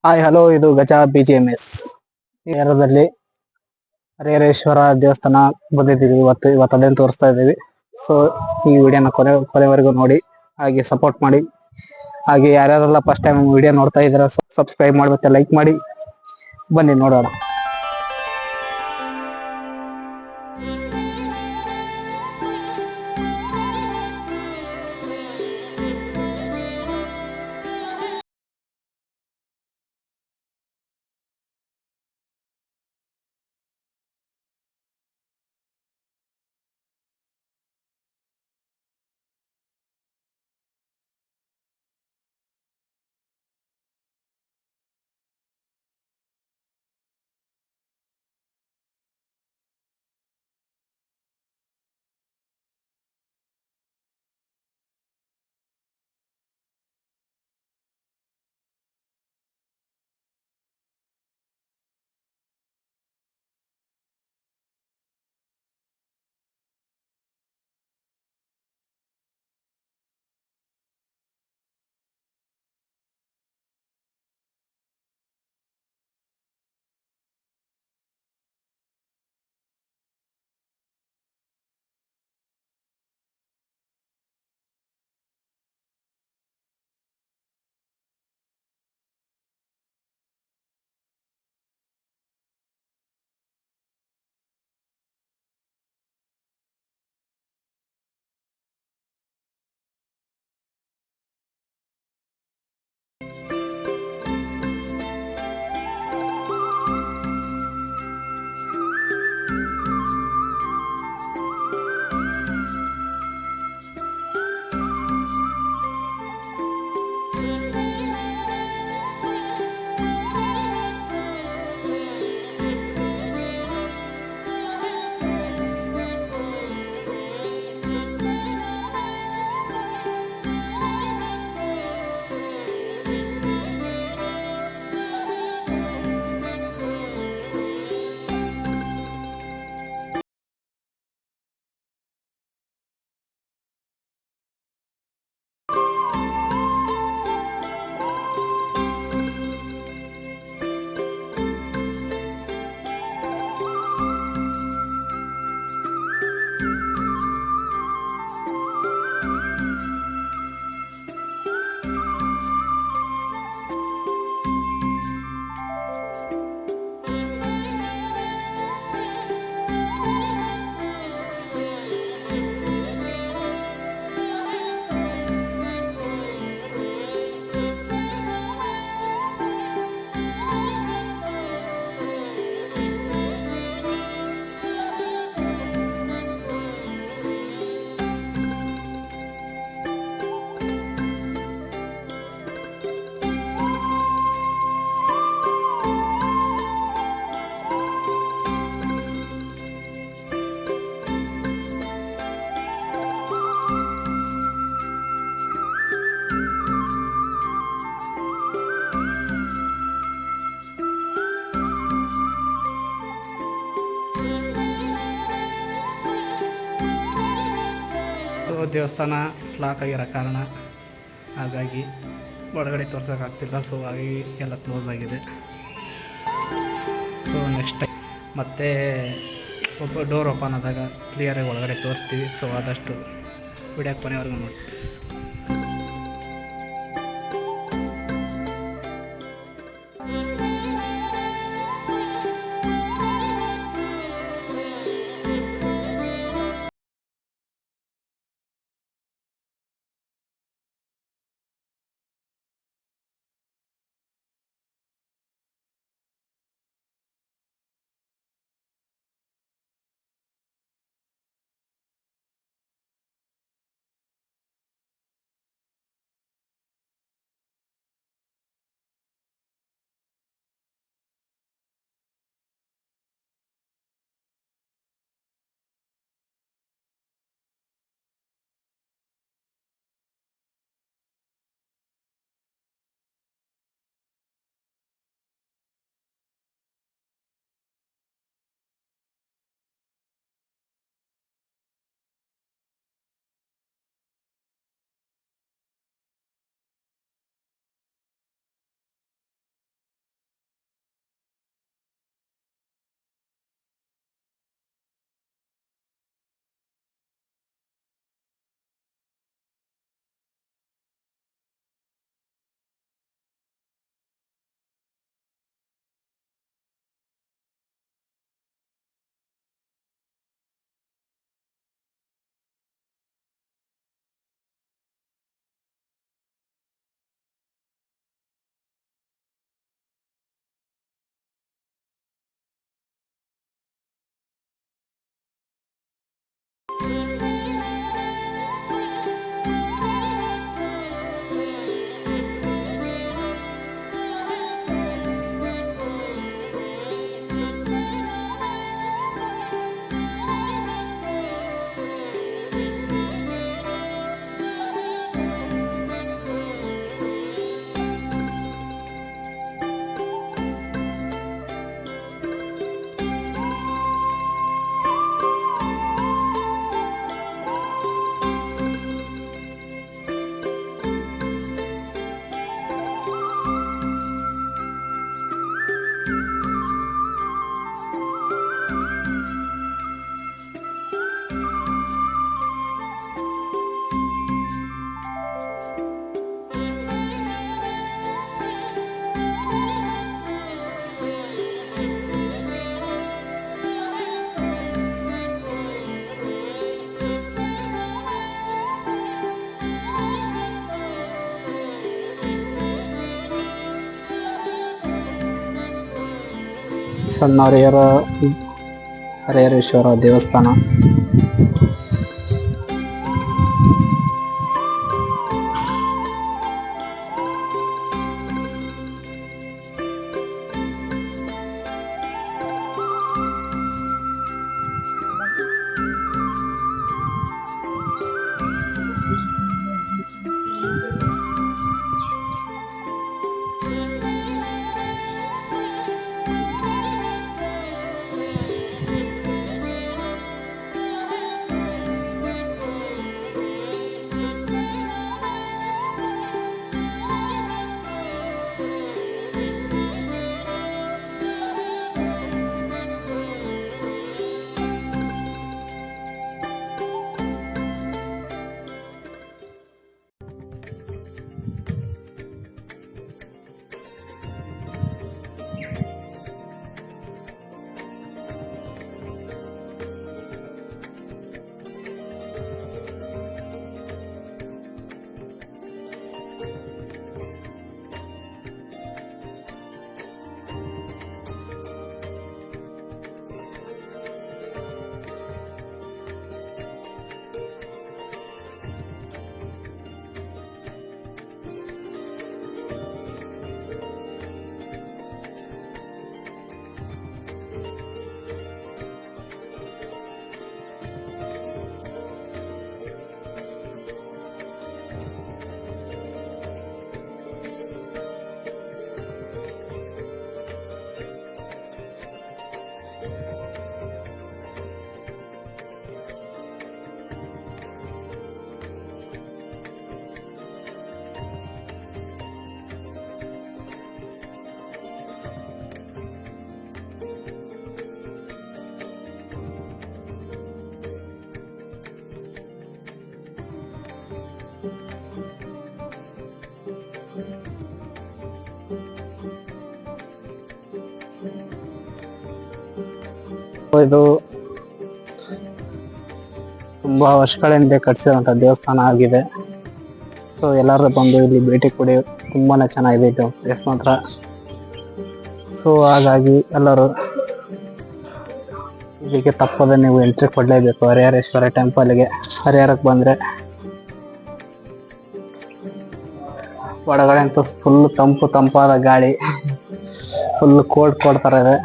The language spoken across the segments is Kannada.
ಹಾಯ್ ಹಲೋ, ಇದು ಗಜ BGMS ಏರದಲ್ಲಿ ಹರಿಹರೇಶ್ವರ ದೇವಸ್ಥಾನ ಬಂದಿದ್ದೀವಿ. ಇವತ್ತು ಅದನ್ನು ತೋರಿಸ್ತಾ ಇದ್ದೀವಿ. ಸೊ ಈ ವಿಡಿಯೋನ ಕೊನೆವರೆಗೂ ನೋಡಿ, ಹಾಗೆ ಸಪೋರ್ಟ್ ಮಾಡಿ. ಹಾಗೆ ಯಾರ್ಯಾರೆಲ್ಲ ಫಸ್ಟ್ ಟೈಮ್ ವಿಡಿಯೋ ನೋಡ್ತಾ ಇದ್ದೀರಾ ಸಬ್ಸ್ಕ್ರೈಬ್ ಮಾಡಿ ಮತ್ತೆ ಲೈಕ್ ಮಾಡಿ. ಬನ್ನಿ ನೋಡೋಣ. ದೇವಸ್ಥಾನ ಲಾಕ್ ಆಗಿರೋ ಕಾರಣ ಹಾಗಾಗಿ ಒಳಗಡೆ ತೋರ್ಸೋಕ್ಕಾಗ್ತಿಲ್ಲ. ಸೊ ಹಾಗಾಗಿ ಎಲ್ಲ ಕ್ಲೋಸ್ ಆಗಿದೆ. ಸೊ ನೆಕ್ಸ್ಟ್ ಟೈಮ್ ಮತ್ತೆ ಡೋರ್ ಓಪನ್ ಆದಾಗ ಕ್ಲಿಯರಾಗಿ ಒಳಗಡೆ ತೋರಿಸ್ತೀವಿ. ಸೊ ಆದಷ್ಟು ವಿಡಿಯೋ ಕೊನೆವರೆಗೂ ನೋಡಿ. ಸಣ್ಣ ಹರಿಹರೇಶ್ವರ ದೇವಸ್ಥಾನ. ಇದು ತುಂಬಾ ವರ್ಷಗಳ ಹಿಂದೆ ಕಟ್ಸಿರುವಂತ ದೇವಸ್ಥಾನ ಆಗಿದೆ. ಸೊ ಎಲ್ಲರೂ ಬಂದು ಇಲ್ಲಿ ಭೇಟಿ ಕೊಡಿ, ತುಂಬಾನೇ ಚೆನ್ನಾಗಿದೆ ಇದು ಪ್ಲೇಸ್ ಮಾತ್ರ. ಸೊ ಹಾಗಾಗಿ ಎಲ್ಲರೂ ಇಲ್ಲಿಗೆ ತಪ್ಪದೆ ನೀವು ಎಂಟ್ರಿ ಕೊಡ್ಲೇಬೇಕು ಹರಿಹರೇಶ್ವರ ಟೆಂಪಲ್ಗೆ. ಹರಿಹರಕ್ಕೆ ಬಂದ್ರೆ ಒಳಗಡೆ ಅಂತೂ ಫುಲ್ ತಂಪಾದ ಗಾಳಿ, ಫುಲ್ ಕೋಲ್ಡ್ ತರ ಇದೆ.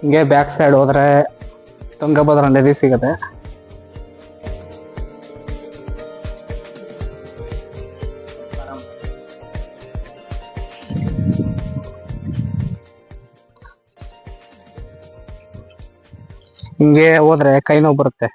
ಹಿಂಗೆ ಬ್ಯಾಕ್ ಸೈಡ್ ಹೋದ್ರೆ ತುಂಗಭದ್ರಾ ನದಿ ಸಿಗತ್ತೆ. ಹಿಂಗೆ ಹೋದ್ರೆ ಕೈ ನೋವು ಬರುತ್ತೆ,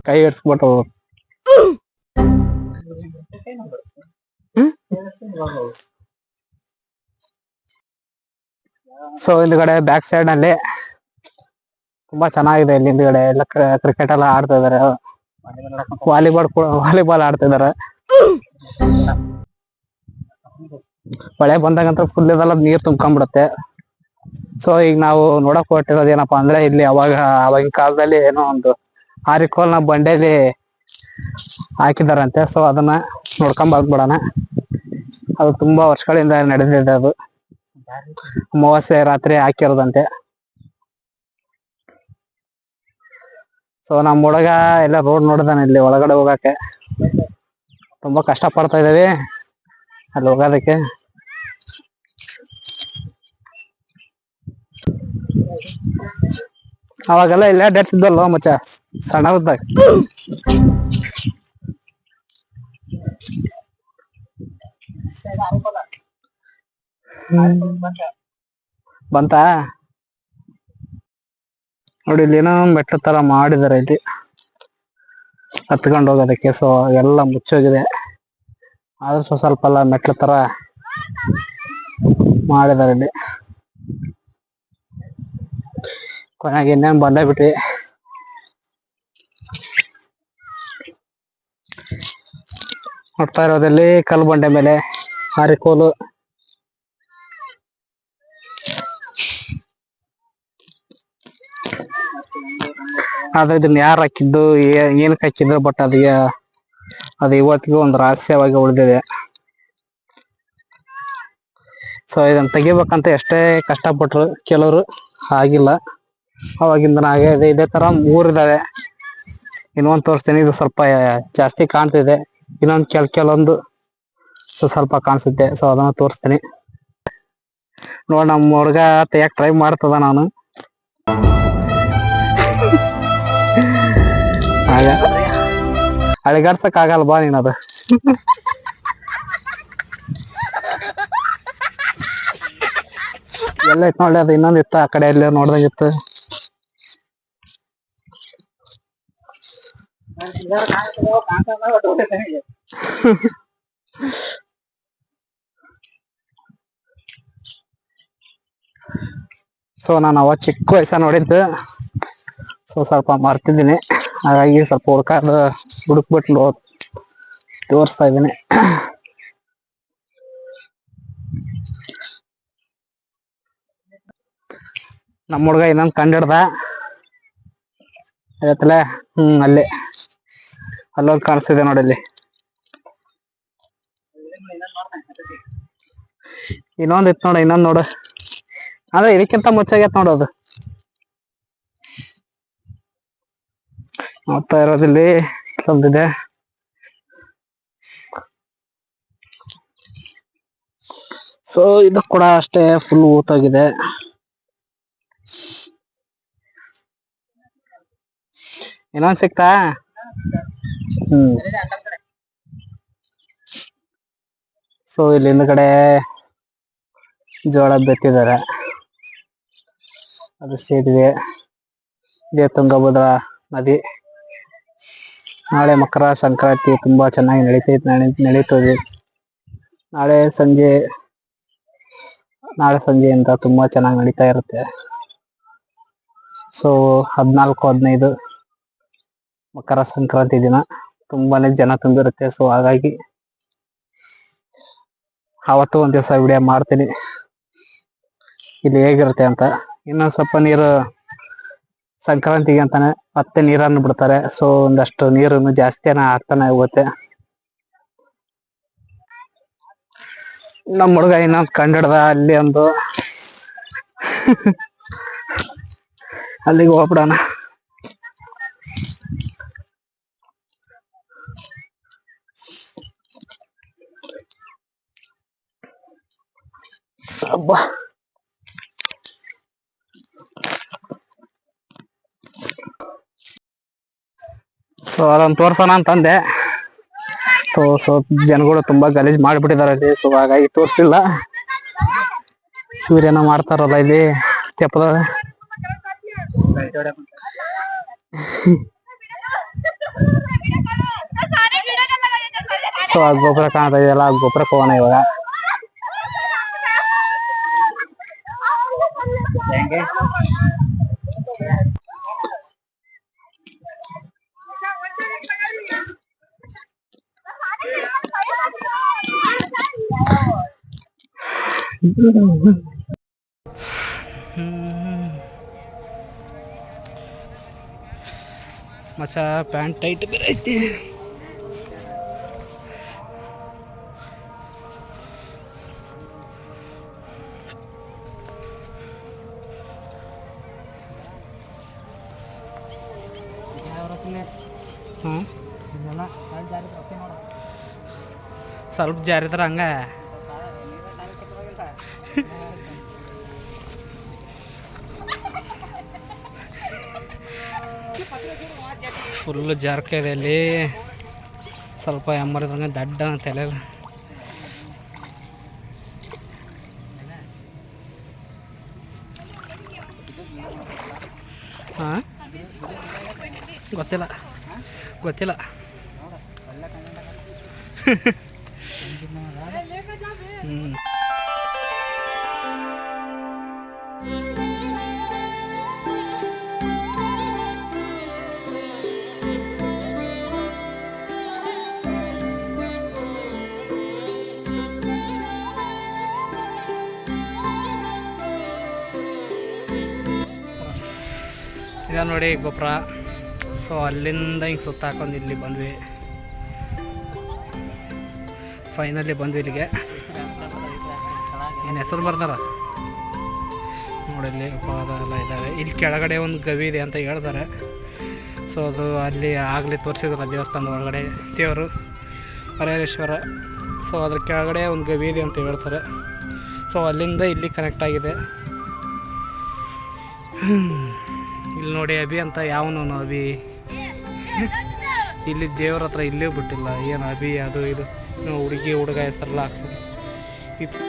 ಕೈ ಹಿಡ್ಸ್ಬಿಟ್ಟು ಸೊ ಹಿಂದ್ಗಡೆ ಬ್ಯಾಕ್ ಸೈಡ್ ನಲ್ಲಿ ತುಂಬಾ ಚೆನ್ನಾಗಿದೆ. ಇಲ್ಲಿ ಹಿಂದ್ಗಡೆ ಎಲ್ಲ ಕ್ರಿಕೆಟ್ ಎಲ್ಲ ಆಡ್ತಾ ಇದಾರೆ, ವಾಲಿಬಾಲ್ ಆಡ್ತಾ ಇದಾರೆ. ಮಳೆ ಬಂದಾಗಂತ ಫುಲ್ ಇದೆಲ್ಲ ನೀರ್ ತುಂಬ್ಕೊಂಡ್ಬಿಡುತ್ತೆ. ಸೊ ಈಗ ನಾವು ನೋಡಕ್ ಹೊರಟಿರೋದು ಏನಪ್ಪಾ ಅಂದ್ರೆ, ಇಲ್ಲಿ ಅವಾಗಿನ ಕಾಲದಲ್ಲಿ ಏನೋ ಒಂದು ಆರಿಕೋಲ್ನ ಬಂಡೆಲಿ ಹಾಕಿದಾರಂತೆ. ಸೊ ಅದನ್ನ ನೋಡ್ಕೊಂಡ್ ಬಂದ್ಬಿಡೋಣ. ಅದು ತುಂಬಾ ವರ್ಷಗಳಿಂದ ನಡೆದಿದೆ. ಅದು ಅಮಾವಾಸ್ಯೆ ರಾತ್ರಿ ಹಾಕಿರೋದಂತೆ. ಸೊ ನಮ್ಮ ಹುಡುಗ ಎಲ್ಲ ರೋಡ್ ನೋಡಿದಾನೆ, ಇಲ್ಲಿ ಒಳಗಡೆ ಹೋಗಕ್ಕೆ ತುಂಬಾ ಕಷ್ಟ ಪಡ್ತಾ ಇದೇವಿ ಅಲ್ಲಿ ಹೋಗೋದಕ್ಕೆ. ಅವಾಗೆಲ್ಲ ಇಲ್ಲೇ ಅಡ್ಡಾಡ್ತಿದ್ವಲ್ವ ಮಚ್ಚ ಸಣ್ಣದಾಗ. ಬಂತಾ ನೋಡಿ, ಇಲ್ಲಿ ಏನೋ ಮೆಟ್ಲು ತರ ಮಾಡಿದಾರೆ ಇಲ್ಲಿ ಹತ್ಕೊಂಡು ಹೋಗೋದಕ್ಕೆ. ಸೊ ಎಲ್ಲ ಮುಚ್ಚೋಗಿದೆ, ಆದ್ರೂ ಸ್ವಲ್ಪ ಎಲ್ಲ ಮೆಟ್ಲು ತರ ಮಾಡಿದಾರೆ ಇಲ್ಲಿ. ಕೊನೆಗೆ ಇನ್ನೇನು ಬಂದೇ ಬಿಟ್ವಿ. ನೋಡ್ತಾ ಇರೋದಲ್ಲಿ ಕಲ್ಲು ಬಂಡೆ ಮೇಲೆ ಹಾರಿಕೋಲು. ಆದ್ರೆ ಇದನ್ನ ಯಾರು ಹಾಕಿದ್ದು, ಏನಕ್ಕೆ ಹಾಕಿದ್ರು, ಬಟ್ ಅದು ಇವತ್ತಿಗೂ ಒಂದು ರಹಸ್ಯವಾಗಿ ಉಳಿದಿದೆ. ಸೊ ಇದನ್ನ ತೆಗಿಬೇಕಂತ ಎಷ್ಟೇ ಕಷ್ಟಪಟ್ರು ಕೆಲವರು ಆಗಿಲ್ಲ. ಅವಾಗಿಂದ ಹಾಗೆ ಇದೇ ತರ ಮೂರಿದಾವೆ. ಇನ್ನೊಂದು ತೋರಿಸ್ತೀನಿ, ಇದು ಸ್ವಲ್ಪ ಜಾಸ್ತಿ ಕಾಣ್ತಿದೆ. ಇನ್ನೊಂದು ಕೆಲವೊಂದು ಸ್ವಲ್ಪ ಕಾಣಿಸುತ್ತೆ. ಸೊ ಅದನ್ನ ತೋರಿಸ್ತೀನಿ ನೋಡ್. ನಮ್ಮ ಹುಡುಗ ತೆಗಿಯಕ್ ಟ್ರೈ ಮಾಡ್ತದ, ನಾನು ಅಳಿಗಾಡ್ಸಕ್ ಆಗಲ್ಲ, ಬಾ ನೀನದು. ಎಲ್ಲ ಇತ್ತು ನೋಡಿ, ಅದು ಇನ್ನೊಂದು ಇತ್ತು ಆ ಕಡೆ ಎಲ್ಲ ನೋಡ್ದಾಗಿತ್ತು. ಸೊ ನಾನು ಅವ ಚಿಕ್ಕ ವಯಸ್ಸ ನೋಡಿದ್ದು, ಸೊ ಸ್ವಲ್ಪ ಮರ್ತಿದ್ದೀನಿ. ಹಾಗಾಗಿ ಸ್ವಲ್ಪ ಹುಡುಕ್ಬಿಟ್ಟು ತೋರಿಸ್ತಾ ಇದ್ದೀನಿ. ನಮ್ಮ ಹುಡುಗ ಇನ್ನೊಂದು ಕಂಡಿಡ್ದ ಆಯ್ತಲ್ಲ. ಅಲ್ಲೋಗಿ ಕಾಣಿಸ್ತಿದೆ ನೋಡಿ. ಇಲ್ಲಿ ಇನ್ನೊಂದು ಇತ್ತು ನೋಡ, ಇನ್ನೊಂದು ನೋಡು. ಅಂದ್ರೆ ಇದಕ್ಕಿಂತ ಮುಚ್ಚಾಗೈತ್ ನೋಡೋದು. ನೋಡ್ತಾ ಇರೋದಿಲ್ಲಿ ಒಂದಿದೆ. ಸೊ ಇದು ಕೂಡ ಅಷ್ಟೇ ಫುಲ್ ಊತಾಗಿದೆ. ಇನ್ನೊಂದ್ ಸಿಕ್ತಾ? ಸೊ ಇಲ್ಲಿ ಹಿಂದ್ಗಡೆ ಜೋಳ ಬೆತ್ತಿದ್ದಾರೆ, ಅದು ಸೇದಿದೆ. ಇದೇ ತುಂಗಭದ್ರಾ ನದಿ. ನಾಳೆ ಮಕರ ಸಂಕ್ರಾಂತಿ ತುಂಬಾ ಚೆನ್ನಾಗಿ ನಡೀತದೆ. ನಾಳೆ ಸಂಜೆಯಿಂದ ತುಂಬಾ ಚೆನ್ನಾಗಿ ನಡೀತಾ ಇರುತ್ತೆ. ಸೊ 14-15 ಮಕರ ಸಂಕ್ರಾಂತಿ ದಿನ ತುಂಬಾನೇ ಜನ ತುಂಬಿರುತ್ತೆ. ಸೊ ಹಾಗಾಗಿ ಅವತ್ತು ಒಂದ್ ದಿವಸ ವಿಡಿಯೋ ಮಾಡ್ತೀನಿ ಇಲ್ಲಿ ಹೇಗಿರುತ್ತೆ ಅಂತ. ಇನ್ನೊಂದ್ ಸ್ವಲ್ಪ ನೀರು ಸಂಕ್ರಾಂತಿಗೆ ಅಂತಾನೆ ಮತ್ತೆ ನೀರನ್ನು ಬಿಡ್ತಾರೆ. ಸೊ ಒಂದಷ್ಟು ನೀರನ್ನು ಜಾಸ್ತಿನ ಆಗ್ತಾನೆ ಹೋಗುತ್ತೆ. ನಮ್ಮ ಹುಡುಗ ಇನ್ನೊಂದು ಕಂಡಿಡ್ದ, ಅಲ್ಲಿ ಒಂದು ಅಲ್ಲಿಗೆ ಹೋಗ್ಬಿಡೋಣ. ಅಬ್ಬಾ, ಸೊ ಅದೊಂದು ತೋರ್ಸೋಣ ಅಂತಂದೆ. ಸೊ ಜನಗಳು ತುಂಬಾ ಗಲೀಜ್ ಮಾಡಿಬಿಟ್ಟಿದ್ದಾರೆ ಅಲ್ಲಿ. ಸೊ ಹಾಗಾಗಿ ತೋರಿಸ್ತಿಲ್ಲ. ಇವ್ರೇನೋ ಮಾಡ್ತಾರಲ್ಲ ಇಲ್ಲಿ ತೆಪ್ಪದ. ಸೊ ಆ ಗೊಬ್ಬರ ಕಾಣ್ತಾ ಇದೆಯಲ್ಲ, ಆ ಗೊಬ್ಬರಕ್ಕೆ ಹೋಗೋಣ ಇವಾಗ. ಮಚ್ಚ ಪ್ಯಾಂಟ್ ಟೈಟ್ ಬೇರೆ ಐತಿ. ಸ್ವಲ್ಪ ಜಾರಿದ್ರ ಹಂಗ ಫುಲ್ ಜಾರ್ಕ ಇದೆ ಅಲ್ಲಿ. ಸ್ವಲ್ಪ ಎಮ್ಮರಿದಂಗೆ ದಡ್ಡ ತಲೆ ಹಾಂ ಗೊತ್ತಿಲ್ಲ ಗೊತ್ತಿಲ್ಲ ಹ್ಞೂ ಈಗ ನೋಡಿ ಗೊಬ್ಬರ. ಸೊ ಅಲ್ಲಿಂದ ಹಿಂಗೆ ಸುತ್ತ ಹಾಕೊಂಡು ಇಲ್ಲಿ ಬಂದ್ವಿ, ಫೈನಲಿ ಬಂದ್ವಿ ಇಲ್ಲಿಗೆ. ಏನು ಹೆಸರು ಬರ್ತಾರ ನೋಡಿ, ಇಲ್ಲಿ ಎಲ್ಲ ಇದ್ದಾವೆ. ಇಲ್ಲಿ ಕೆಳಗಡೆ ಒಂದು ಗವಿ ಇದೆ ಅಂತ ಹೇಳ್ತಾರೆ. ಸೊ ಅದು ಅಲ್ಲಿ ಆಗಲಿ ತೋರಿಸಿದ್ರು ದೇವಸ್ಥಾನದ ಒಳಗಡೆ ದೇವರು ಹರಿಹರೇಶ್ವರ. ಸೊ ಅದ್ರ ಕೆಳಗಡೆ ಒಂದು ಗವಿ ಇದೆ ಅಂತ ಹೇಳ್ತಾರೆ. ಸೊ ಅಲ್ಲಿಂದ ಇಲ್ಲಿ ಕನೆಕ್ಟ್ ಆಗಿದೆ. ಇಲ್ಲಿ ನೋಡಿ ಅಭಿ ಅಂತ ಯಾವನು ಅಭಿ ಇಲ್ಲಿ ದೇವ್ರ ಹತ್ರ ಇಲ್ಲೇ ಬಿಟ್ಟಿಲ್ಲ. ಏನು ಅಭಿ ಅದು ಇದು ಹುಡುಗಿ ಹುಡುಗ ಹೆಸರೆಲ್ಲ ಹಾಕ್ಸೋದು. ಇಲ್ಲಿ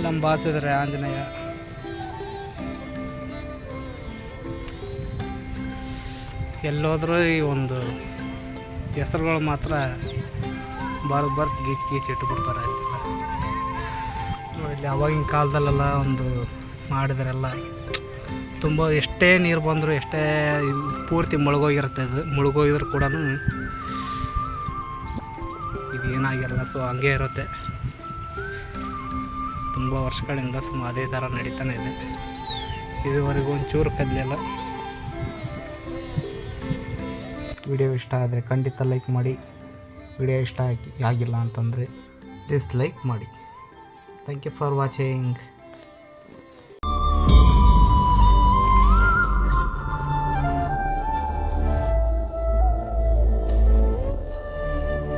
ನಮ್ಮ ಬಾಸ್ ಇದ್ದಾರೆ ಆಂಜನೇಯ. ಎಲ್ಲೋದ್ರೂ ಈ ಒಂದು ಹೆಸರುಗಳು ಮಾತ್ರ ಬರ್ದು ಗೀಚ್ ಇಟ್ಟುಬಿಡ್ತಾರೆ. ಇಲ್ಲಿ ಅವಾಗಿನ ಕಾಲದಲ್ಲೆಲ್ಲ ಒಂದು ಮಾಡಿದ್ರೆಲ್ಲ ತುಂಬ ಎಷ್ಟೇ ನೀರು ಬಂದರೂ ಎಷ್ಟೇ ಪೂರ್ತಿ ಮುಳುಗೋಗಿರುತ್ತೆ. ಇದು ಮುಳುಗೋಗಿದ್ರು ಕೂಡ ಇದು ಏನಾಗಿರಲ್ಲ. ಸೊ ಹಂಗೆ ಇರುತ್ತೆ ತುಂಬ ವರ್ಷಗಳಿಂದ. ಅದೇ ಥರ ನಡೀತಾನೆ ಇದೆ. ಇದುವರೆಗೂ ಒಂಚೂರು ಕದಲಿಲ್ಲ. ವಿಡಿಯೋ ಇಷ್ಟ ಆದರೆ ಖಂಡಿತ ಲೈಕ್ ಮಾಡಿ. ವಿಡಿಯೋ ಇಷ್ಟ ಆಗಿಲ್ಲ ಅಂತಂದರೆ ಡಿಸ್ಲೈಕ್ ಮಾಡಿ. Thank you for watching.